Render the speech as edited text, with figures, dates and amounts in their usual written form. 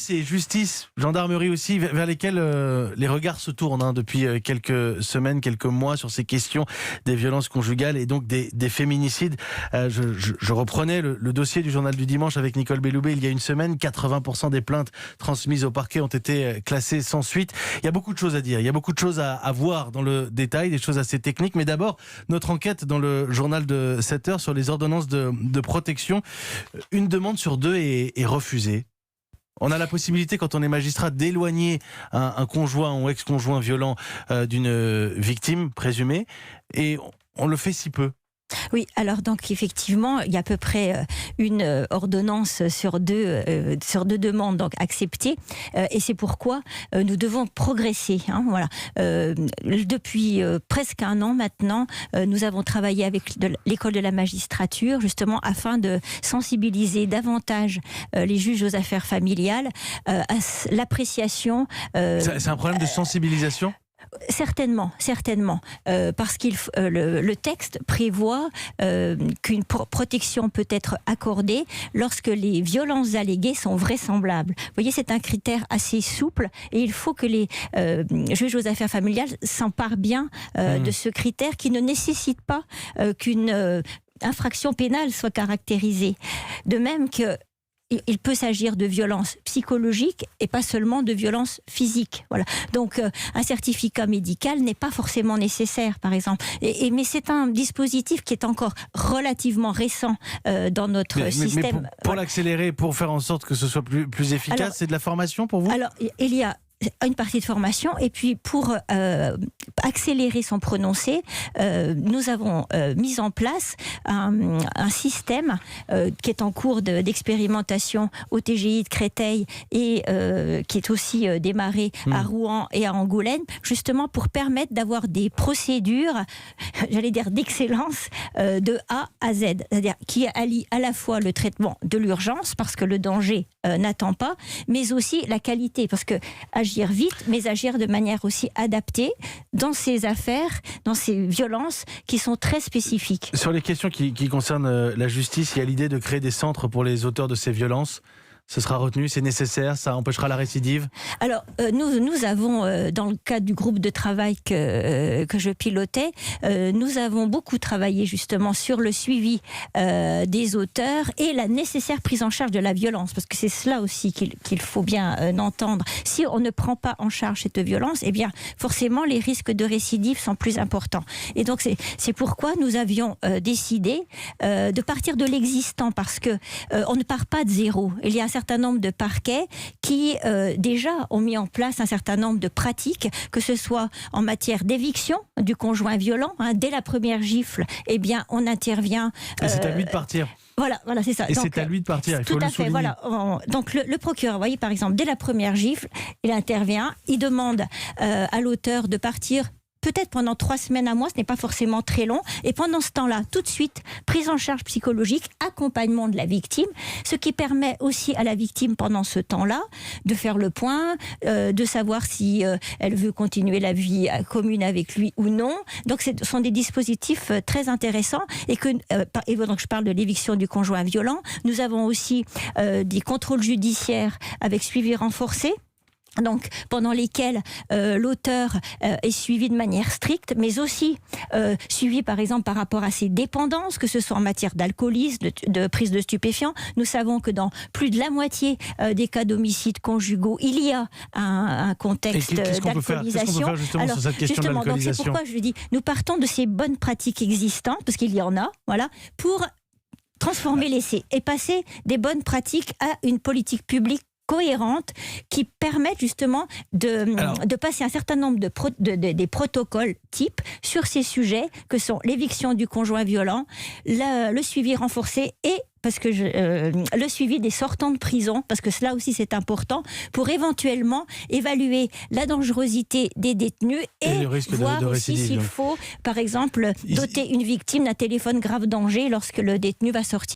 C'est justice, gendarmerie aussi, vers lesquels les regards se tournent depuis quelques semaines, quelques mois sur ces questions des violences conjugales et donc des féminicides. Je reprenais le dossier du Journal du Dimanche avec Nicole Belloubet il y a une semaine. 80% des plaintes transmises au parquet ont été classées sans suite. Il y a beaucoup de choses à dire, il y a beaucoup de choses à voir dans le détail, des choses assez techniques. Mais d'abord, notre enquête dans le journal de 7 heures sur les ordonnances de protection. Une demande sur deux est refusée. On a la possibilité, quand on est magistrat, d'éloigner un conjoint ou ex-conjoint violent d'une victime présumée, et on le fait si peu. Oui, alors donc effectivement, il y a à peu près une ordonnance sur deux demandes donc acceptées, et c'est pourquoi nous devons progresser. Voilà. Depuis presque un an maintenant, nous avons travaillé avec l'école de la magistrature justement afin de sensibiliser davantage les juges aux affaires familiales à l'appréciation. C'est un problème de sensibilisation ? Certainement, parce le texte prévoit qu'une protection peut être accordée lorsque les violences alléguées sont vraisemblables. Vous voyez, c'est un critère assez souple et il faut que les juges aux affaires familiales s'emparent bien de ce critère qui ne nécessite pas qu'une infraction pénale soit caractérisée. De même que il peut s'agir de violences psychologiques et pas seulement de violences physiques. Voilà. Donc, un certificat médical n'est pas forcément nécessaire, par exemple. Mais c'est un dispositif qui est encore relativement récent dans notre système. Mais pour l'accélérer, pour faire en sorte que ce soit plus efficace, alors, c'est de la formation pour vous ? Alors, il y a une partie de formation, et puis pour accélérer son prononcé, nous avons mis en place un système qui est en cours d'expérimentation au TGI de Créteil et qui est aussi démarré à Rouen et à Angoulême, justement pour permettre d'avoir des procédures, j'allais dire d'excellence, de A à Z, c'est-à-dire qui allient à la fois le traitement de l'urgence, parce que le danger n'attend pas, mais aussi la qualité, parce que agir vite, mais agir de manière aussi adaptée dans ces affaires, dans ces violences qui sont très spécifiques. Sur les questions qui concernent la justice, il y a l'idée de créer des centres pour les auteurs de ces violences. Ce sera retenu, c'est nécessaire, ça empêchera la récidive ? Alors, nous avons, dans le cadre du groupe de travail que je pilotais, nous avons beaucoup travaillé justement sur le suivi des auteurs et la nécessaire prise en charge de la violence, parce que c'est cela aussi qu'il faut bien entendre. Si on ne prend pas en charge cette violence, eh bien, forcément, les risques de récidive sont plus importants. Et donc, c'est pourquoi nous avions décidé de partir de l'existant, parce que on ne part pas de zéro. Il y a un certain nombre de parquets qui déjà ont mis en place un certain nombre de pratiques, que ce soit en matière d'éviction du conjoint violent. Dès la première gifle, eh bien, on intervient. Et c'est à lui de partir. Voilà, c'est ça. Et donc, c'est à lui de partir, il faut le souligner. Voilà. Donc le procureur, vous voyez, par exemple, dès la première gifle, il intervient, il demande à l'auteur de partir. Peut-être pendant 3 semaines à mois, ce n'est pas forcément très long. Et pendant ce temps-là, tout de suite, prise en charge psychologique, accompagnement de la victime, ce qui permet aussi à la victime pendant ce temps-là de faire le point, de savoir si elle veut continuer la vie commune avec lui ou non. Donc ce sont des dispositifs très intéressants. Et donc je parle de l'éviction du conjoint violent. Nous avons aussi des contrôles judiciaires avec suivi renforcé. Donc, pendant lesquels l'auteur est suivi de manière stricte, mais aussi suivi, par exemple, par rapport à ses dépendances, que ce soit en matière d'alcoolisme, de prise de stupéfiants. Nous savons que dans plus de la moitié des cas d'homicides conjugaux, il y a un contexte d'alcoolisation. Qu'est-ce qu'on peut faire justement sur cette question de l'alcoolisation ? Donc c'est pourquoi je dis, nous partons de ces bonnes pratiques existantes, parce qu'il y en a, voilà, pour transformer l'essai et passer des bonnes pratiques à une politique publique cohérentes qui permettent justement de passer un certain nombre des protocoles types sur ces sujets que sont l'éviction du conjoint violent, le suivi renforcé et le suivi des sortants de prison, parce que cela aussi c'est important, pour éventuellement évaluer la dangerosité des détenus et voir aussi s'il faut, par exemple, doter une victime d'un téléphone grave danger lorsque le détenu va sortir.